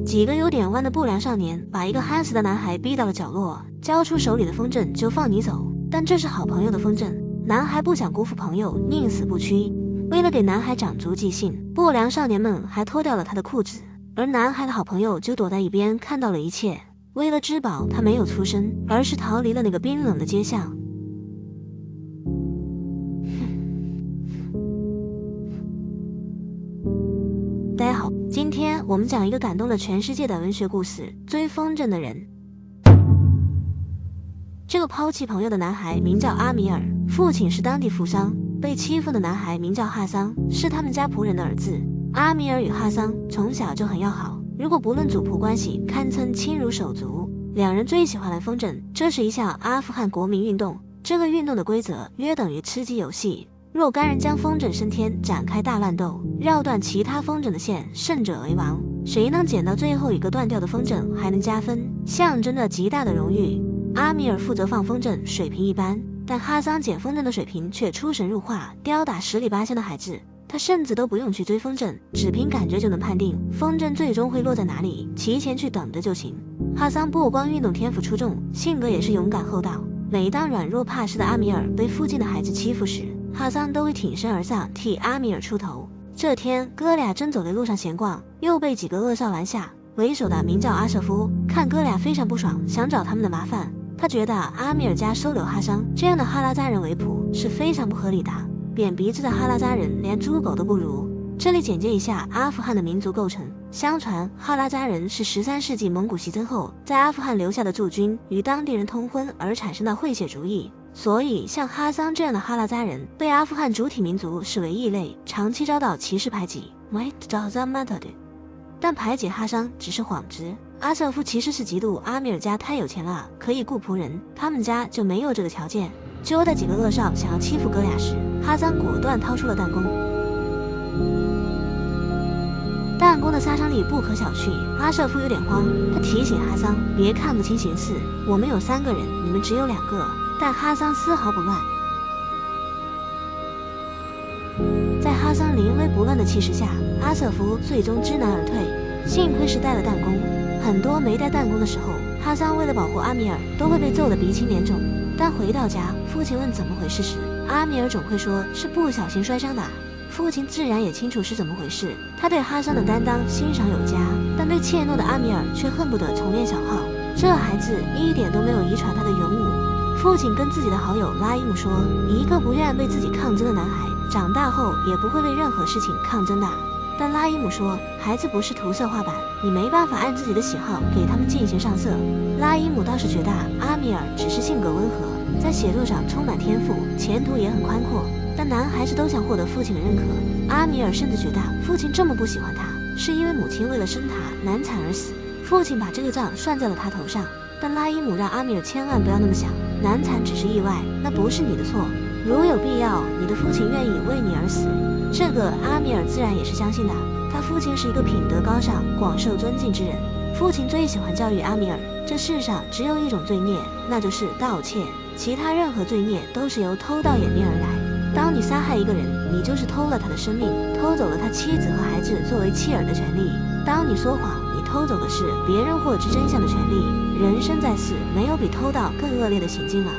几个有点弯的不良少年把一个憨死的男孩逼到了角落，交出手里的风筝就放你走。但这是好朋友的风筝，男孩不想辜负朋友，宁死不屈。为了给男孩长足记性，不良少年们还脱掉了他的裤子，而男孩的好朋友就躲在一边看到了一切。为了织宝，他没有出声，而是逃离了那个冰冷的街巷。大家好，今天我们讲一个感动了全世界的文学故事——追风筝的人。这个抛弃朋友的男孩名叫阿米尔，父亲是当地富商。被欺负的男孩名叫哈桑，是他们家仆人的儿子。阿米尔与哈桑从小就很要好，如果不论主仆关系，堪称亲如手足。两人最喜欢玩风筝，这是一项阿富汗国民运动。这个运动的规则约等于吃鸡游戏，若干人将风筝升天，展开大乱斗，绕断其他风筝的线，胜者为王。谁能捡到最后一个断掉的风筝，还能加分，象征着极大的荣誉。阿米尔负责放风筝，水平一般，但哈桑捡风筝的水平却出神入化，吊打10里8乡的孩子。他甚至都不用去追风筝，只凭感觉就能判定风筝最终会落在哪里，提前去等着就行。哈桑不光运动天赋出众，性格也是勇敢厚道。每当软弱怕事的阿米尔被附近的孩子欺负时，哈桑都会挺身而上替阿米尔出头。这天，哥俩正走在路上闲逛，又被几个恶少拦下。为首的名叫阿舍夫，看哥俩非常不爽，想找他们的麻烦。他觉得阿米尔家收留哈桑这样的哈拉扎人为仆是非常不合理的，扁鼻子的哈拉扎人连猪狗都不如。这里简介一下阿富汗的民族构成。相传哈拉扎人是13世纪蒙古西征后在阿富汗留下的驻军，与当地人通婚而产生的混血族裔，所以像哈桑这样的哈拉扎人被阿富汗主体民族视为异类，长期遭到歧视排挤。但排挤哈桑只是谎直，阿舍夫其实是嫉妒阿米尔家太有钱了，可以雇仆人，他们家就没有这个条件。就在几个恶少想要欺负哥俩时，哈桑果断掏出了弹弓。弹弓的杀伤力不可小觑，阿舍夫有点慌，他提醒哈桑别看不清形势，我们有3个人，你们只有2个。但哈桑丝毫不乱。在哈桑临危不乱的气势下，阿瑟夫最终知难而退。幸亏是带了弹弓，很多没带弹弓的时候，哈桑为了保护阿米尔，都会被揍得鼻青脸肿。但回到家，父亲问怎么回事时，阿米尔总会说是不小心摔伤的。父亲自然也清楚是怎么回事，他对哈桑的担当欣赏有加，但对怯懦的阿米尔却恨不得重练小号。这孩子一点都没有遗传他的勇武。父亲跟自己的好友拉伊姆说，一个不愿为自己抗争的男孩，长大后也不会为任何事情抗争的。但拉伊姆说，孩子不是涂色画板，你没办法按自己的喜好给他们进行上色。拉伊姆倒是觉得阿米尔只是性格温和，在写作上充满天赋，前途也很宽阔。但男孩子都想获得父亲的认可，阿米尔甚至觉得父亲这么不喜欢他，是因为母亲为了生他难产而死。父亲把这个账算在了他头上，但拉伊姆让阿米尔千万不要那么想，难产只是意外，那不是你的错。如有必要，你的父亲愿意为你而死。这个阿米尔自然也是相信的，他父亲是一个品德高尚、广受尊敬之人。父亲最喜欢教育阿米尔，这世上只有一种罪孽，那就是盗窃，其他任何罪孽都是由偷盗演变而来。当你杀害一个人，你就是偷了他的生命，偷走了他妻子和孩子作为妻儿的权利。当你说谎，你偷走的是别人获知真相的权利。人生在世，没有比偷盗更恶劣的行径了。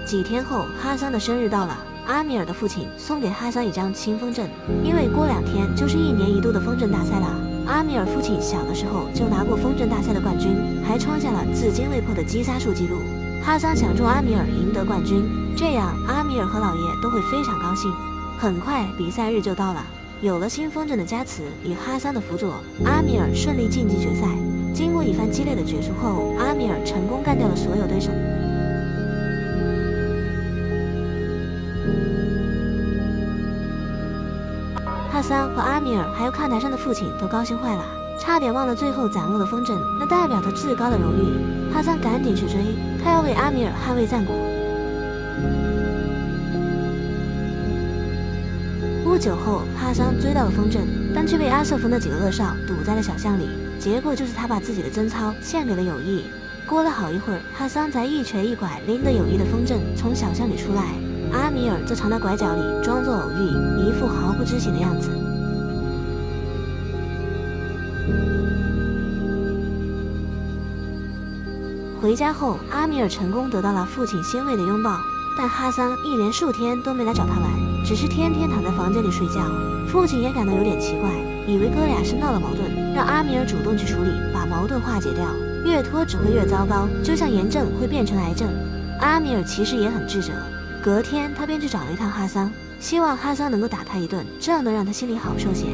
几天后，哈桑的生日到了，阿米尔的父亲送给哈桑一张新风筝，因为过2天就是1年1度的风筝大赛了。阿米尔父亲小的时候就拿过风筝大赛的冠军，还创下了至今未破的击杀数纪录。哈桑想祝阿米尔赢得冠军，这样阿米尔和老爷都会非常高兴。很快比赛日就到了，有了新风筝的加持与哈桑的辅佐，阿米尔顺利晋级决赛。经过一番激烈的角逐后，阿米尔成功干掉了所有对手。哈桑和阿米尔还有看台上的父亲都高兴坏了，差点忘了最后斩落的风筝，那代表着至高的荣誉。哈桑赶紧去追，他要为阿米尔捍卫战果。不久后，哈桑追到了风筝，但却被阿瑟夫那几个恶少堵在了小巷里。结果就是他把自己的贞操献给了友谊。过了好一会儿，哈桑才一瘸一拐拎着友谊的风筝从小巷里出来，阿米尔则藏在拐角里，装作偶遇，一副毫不知情的样子。回家后，阿米尔成功得到了父亲欣慰的拥抱，但哈桑一连数天都没来找他玩，只是天天躺在房间里睡觉。父亲也感到有点奇怪，以为哥俩是闹了矛盾，让阿米尔主动去处理，把矛盾化解掉。越拖只会越糟糕，就像炎症会变成癌症。阿米尔其实也很智者，隔天他便去找了一趟哈桑，希望哈桑能够打他一顿，这样能让他心里好受些。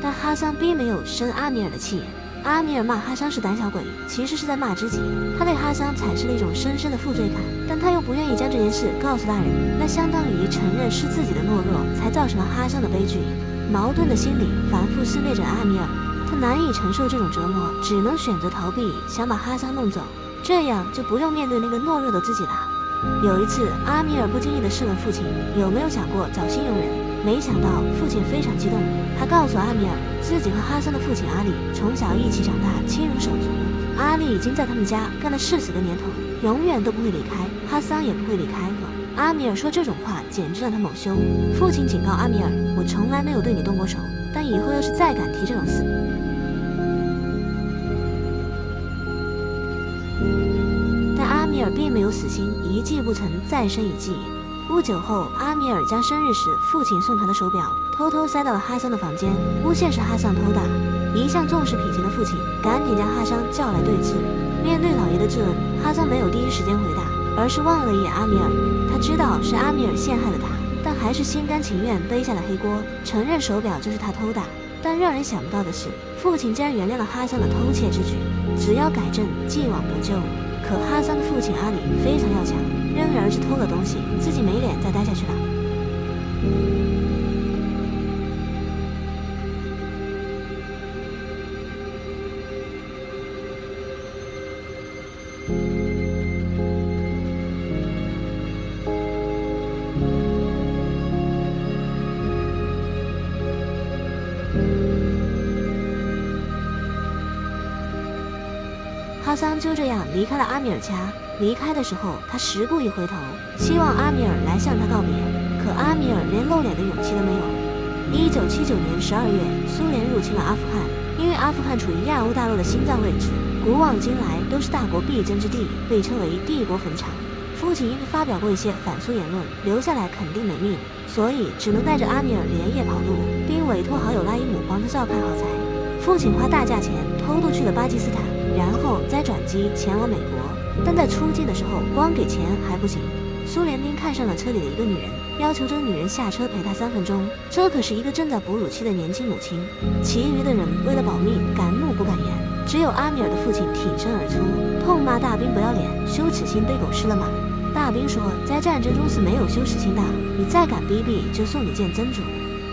但哈桑并没有生阿米尔的气。阿米尔骂哈桑是胆小鬼，其实是在骂自己。他对哈桑产生了一种深深的负罪感，但他又不愿意将这件事告诉大人，那相当于承认是自己的懦弱才造成了哈桑的悲剧。矛盾的心理反复撕裂着阿米尔，他难以承受这种折磨，只能选择逃避，想把哈桑弄走，这样就不用面对那个懦弱的自己了。有一次，阿米尔不经意地试问父亲有没有想过找新佣人，没想到父亲非常激动，他告诉阿米尔，自己和哈桑的父亲阿里从小一起长大，亲如手足。阿里已经在他们家干了誓死的年头，永远都不会离开，哈桑也不会离开。阿米尔说这种话简直让他蒙羞。父亲警告阿米尔，我从来没有对你动过手，但以后要是再敢提这种事。但阿米尔并没有死心，一计不成再生一计。不久后，阿米尔将生日时父亲送他的手表偷偷塞到了哈桑的房间，诬陷是哈桑偷打。一向重视品行的父亲赶紧将哈桑叫来对质。面对老爷的质问，哈桑没有第一时间回答，而是望了一眼阿米尔。他知道是阿米尔陷害了他，但还是心甘情愿背下了黑锅，承认手表就是他偷打。但让人想不到的是，父亲竟然原谅了哈桑的偷窃之举，只要改正，既往不咎。可哈桑的父亲阿里非常要强，认为儿子偷了东西，自己没脸再待下去了。哈桑就这样离开了阿米尔家。离开的时候，他十步一回头，希望阿米尔来向他告别。可阿米尔连露脸的勇气都没有。1979年12月，苏联入侵了阿富汗。因为阿富汗处于亚欧大陆的心脏位置，古往今来都是大国必争之地，被称为帝国坟场。父亲因为发表过一些反苏言论，留下来肯定没命，所以只能带着阿米尔连夜跑路，并委托好友拉伊姆帮他照看好财。父亲花大价钱偷渡去了巴基斯坦，然后再转机前往美国。但在出境的时候，光给钱还不行。苏联兵看上了车里的一个女人，要求这个女人下车陪他3分钟。这可是一个正在哺乳期的年轻母亲。其余的人为了保密，敢怒不敢言。只有阿米尔的父亲挺身而出，痛骂大兵不要脸，羞耻心被狗吃了吗？大兵说，在战争中是没有羞耻心的，你再敢逼逼，就送你见真主。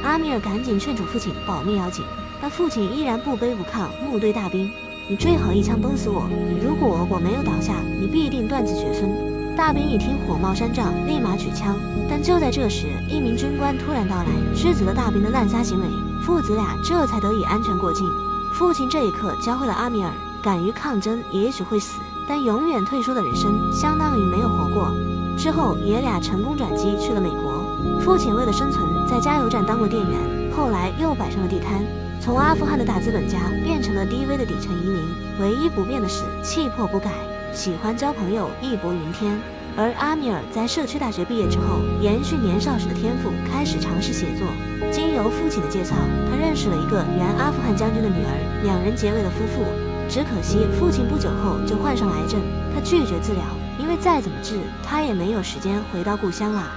阿米尔赶紧劝阻父亲保密要紧，但父亲依然不卑不亢，怒对大兵。你最好一枪崩死我，如果我没有倒下，你必定断子绝孙。大兵一听火冒三丈，立马举枪。但就在这时，一名军官突然到来，制止了大兵的滥杀行为，父子俩这才得以安全过境。父亲这一刻教会了阿米尔，敢于抗争也许会死，但永远退缩的人生相当于没有活过。之后爷俩成功转机去了美国。父亲为了生存，在加油站当过店员，后来又摆上了地摊。从阿富汗的大资本家变成了低微的底层移民，唯一不变的是气魄不改，喜欢交朋友，义薄云天。而阿米尔在社区大学毕业之后，延续年少时的天赋，开始尝试写作。经由父亲的介绍，他认识了一个原阿富汗将军的女儿，两人结为了夫妇。只可惜父亲不久后就患上了癌症，他拒绝治疗，因为再怎么治，他也没有时间回到故乡了。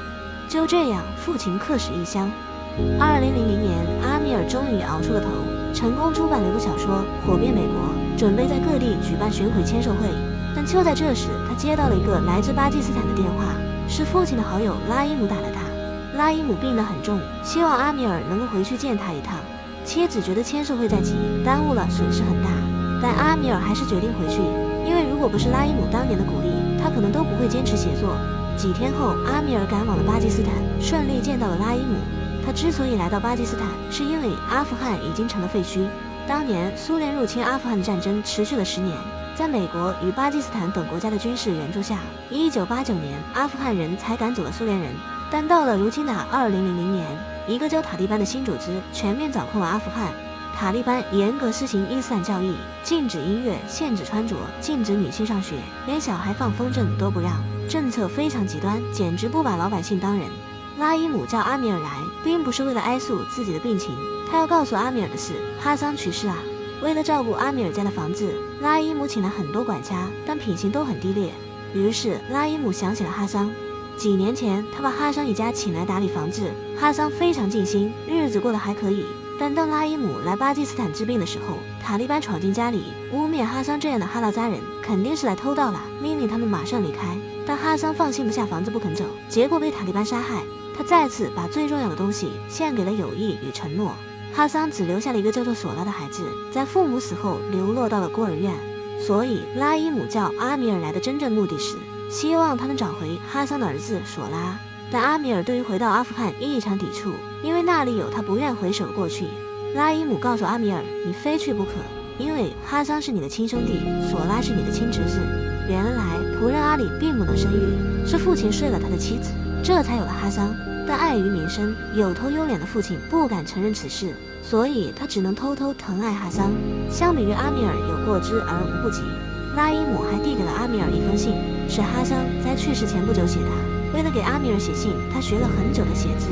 就这样，父亲客死异乡。2000年，阿米尔终于熬出了头，成功出版了一部小说，火遍美国，准备在各地举办巡回签售会。但就在这时，他接到了一个来自巴基斯坦的电话，是父亲的好友拉伊姆打的他。拉伊姆病得很重，希望阿米尔能够回去见他一趟。妻子觉得签售会在即，耽误了损失很大，但阿米尔还是决定回去，因为如果不是拉伊姆当年的鼓励，他可能都不会坚持写作。几天后，阿米尔赶往了巴基斯坦，顺利见到了拉伊姆。他之所以来到巴基斯坦，是因为阿富汗已经成了废墟。当年苏联入侵阿富汗的战争持续了10年，在美国与巴基斯坦等国家的军事援助下，1989年阿富汗人才赶走了苏联人。但到了如今的2000年，一个叫塔利班的新组织全面掌控了阿富汗。塔利班严格施行伊斯兰教义，禁止音乐，限制穿着，禁止女性上学，连小孩放风筝都不让，政策非常极端，简直不把老百姓当人。拉伊姆叫阿米尔来，并不是为了哀诉自己的病情，他要告诉阿米尔的是哈桑去世啊。为了照顾阿米尔家的房子，拉伊姆请了很多管家，但品行都很低劣。于是拉伊姆想起了哈桑。几年前，他把哈桑一家请来打理房子，哈桑非常尽心，日子过得还可以。但当拉伊姆来巴基斯坦治病的时候，塔利班闯进家里，污蔑哈桑这样的哈拉扎人肯定是来偷盗了，命令他们马上离开。但哈桑放心不下房子不肯走，结果被塔利班杀害。他再次把最重要的东西献给了友谊与承诺。哈桑只留下了一个叫做索拉的孩子，在父母死后流落到了孤儿院。所以拉伊姆叫阿米尔来的真正目的是希望他能找回哈桑的儿子索拉。但阿米尔对于回到阿富汗异常抵触，因为那里有他不愿回首的过去。拉伊姆告诉阿米尔，你非去不可，因为哈桑是你的亲兄弟，索拉是你的亲侄子。原来仆人阿里并不能生育，是父亲睡了他的妻子，这才有了哈桑。但碍于名声，有头有脸的父亲不敢承认此事，所以他只能偷偷疼爱哈桑。相比于阿米尔有过之而无不及，拉伊姆还递给了阿米尔一封信，是哈桑在去世前不久写的。为了给阿米尔写信，他学了很久的写字。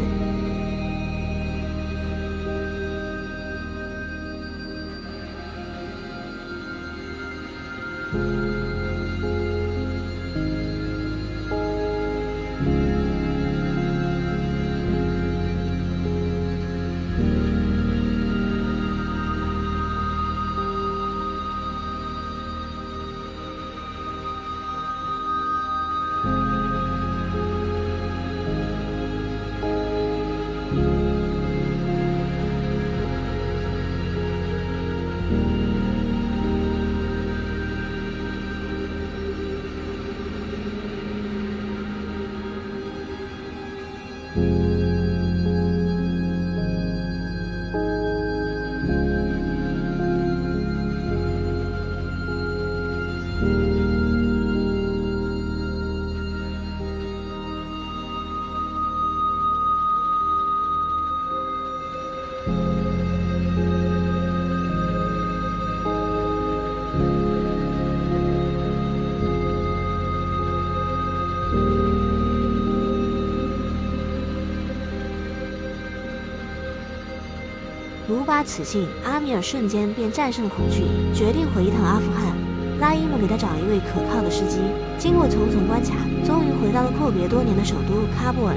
读罢此信，阿米尔瞬间便战胜了恐惧，决定回一趟阿富汗。拉伊姆给他找了一位可靠的司机，经过重重关卡，终于回到了阔别多年的首都喀布尔，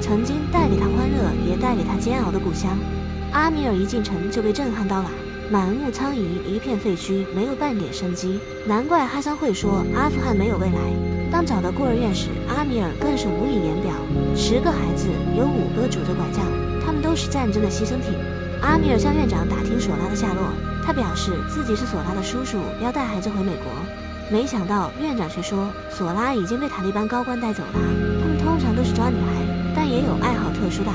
曾经带给他欢乐也带给他煎熬的故乡。阿米尔一进城就被震撼到了，满目苍夷，一片废墟，没有半点生机。难怪哈桑会说阿富汗没有未来。当找到孤儿院时，阿米尔更是无以言表。10个孩子，有5个拄着拐杖，他们都是战争的牺牲品。阿米尔向院长打听索拉的下落，他表示自己是索拉的叔叔，要带孩子回美国。没想到院长却说索拉已经被塔利班高官带走了，他们通常都是抓女孩，但也有爱好特殊的。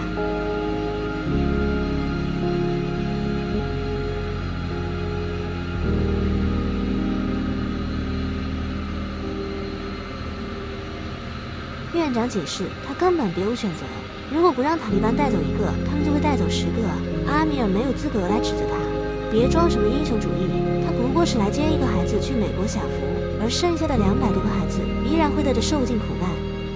院长解释，他根本别无选择，如果不让塔利班带走一个，他们就会带走10个。阿米尔没有资格来指责他，别装什么英雄主义，他不过是来接一个孩子去美国享福，而剩下的200多个孩子依然会在这受尽苦难。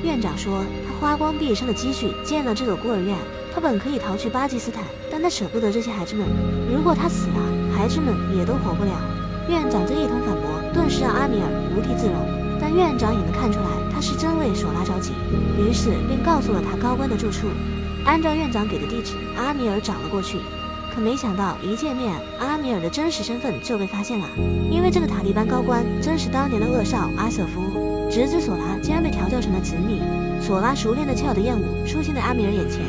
院长说，他花光毕生的积蓄建了这所孤儿院，他本可以逃去巴基斯坦，但他舍不得这些孩子们，如果他死了，孩子们也都活不了。院长这一通反驳，顿时让阿米尔无地自容。但院长也能看出来他是真为索拉着急，于是便告诉了他高官的住处。按照院长给的地址，阿米尔找了过去，可没想到一见面，阿米尔的真实身份就被发现了，因为这个塔利班高官正是当年的恶少阿瑟夫，侄子索拉竟然被调教成了子女。索拉熟练的跳的艳舞出现在阿米尔眼前，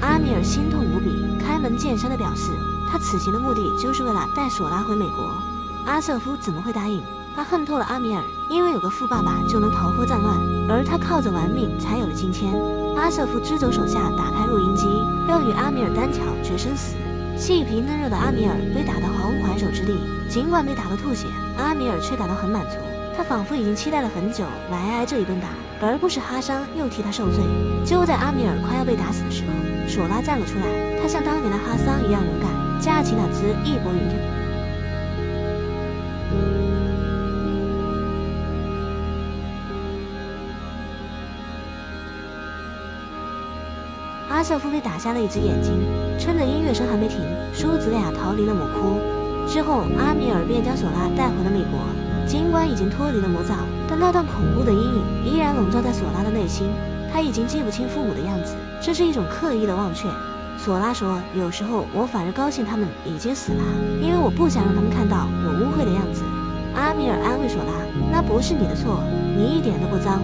阿米尔心痛无比，开门见山的表示他此行的目的就是为了带索拉回美国。阿瑟夫怎么会答应？他恨透了阿米尔，因为有个富爸爸就能逃脱战乱，而他靠着玩命才有了今天。阿瑟夫支走手下，打开录音机，要与阿米尔单挑决生死。细皮嫩肉的阿米尔被打得毫无还手之力，尽管被打得吐血，阿米尔却感到很满足。他仿佛已经期待了很久来挨这一顿打，而不是哈桑又替他受罪。就在阿米尔快要被打死的时候，索拉站了出来，他像当年的哈桑一样勇敢，架起胆子义薄云天。阿瑟夫被打瞎了一只眼睛，趁着音乐声还没停，叔子俩逃离了魔窟。之后，阿米尔便将索拉带回了美国。尽管已经脱离了魔爪，但那段恐怖的阴影依然笼罩在索拉的内心。他已经记不清父母的样子，这是一种刻意的忘却。索拉说：“有时候我反而高兴他们已经死了，因为我不想让他们看到我污秽的样子。”阿米尔安慰索拉：“那不是你的错，你一点都不脏。”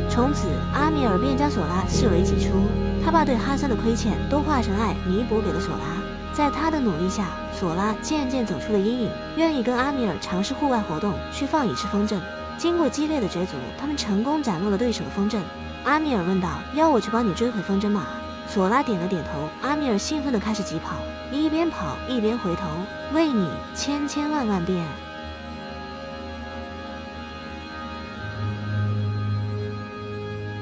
从此，阿米尔便将索拉视为己出。他把对哈桑的亏欠都化成爱弥补给了索拉。在他的努力下，索拉渐渐走出了阴影，愿意跟阿米尔尝试户外活动，去放蚁吃风筝。经过激烈的角逐，他们成功斩落了对手的风筝。阿米尔问道：“要我去帮你追回风筝吗？”索拉点了点头。阿米尔兴奋地开始疾跑，一边跑一边回头：“为你千千万万遍。”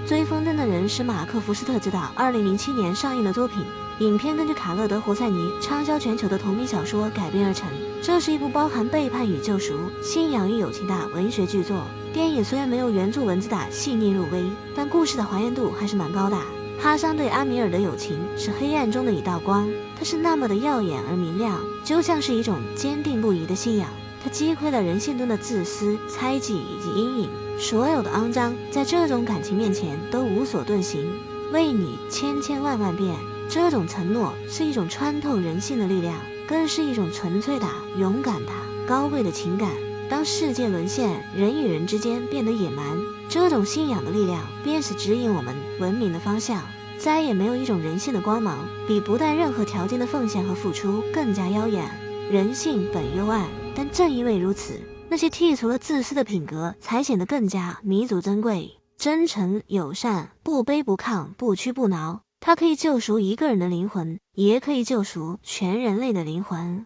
追风筝的人是马克·福斯特执导2007年上映的作品。影片根据卡勒德·侯赛尼畅销全球的同名小说改编而成。这是一部包含背叛与救赎、信仰与友情的文学巨作。电影虽然没有原著文字的细腻入微，但故事的还原度还是蛮高的。哈桑对阿米尔的友情是黑暗中的一道光，它是那么的耀眼而明亮，就像是一种坚定不移的信仰。它击溃了人性中的自私、猜忌以及阴影，所有的肮脏在这种感情面前都无所遁形。为你千千万万遍，这种承诺是一种穿透人性的力量，更是一种纯粹的、勇敢的、高贵的情感。当世界沦陷，人与人之间变得野蛮，这种信仰的力量便是指引我们文明的方向。再也没有一种人性的光芒，比不带任何条件的奉献和付出更加耀眼。人性本幽暗，但正因为如此，那些剔除了自私的品格才显得更加弥足珍贵。真诚、友善、不卑不亢、不屈不挠，它可以救赎一个人的灵魂，也可以救赎全人类的灵魂。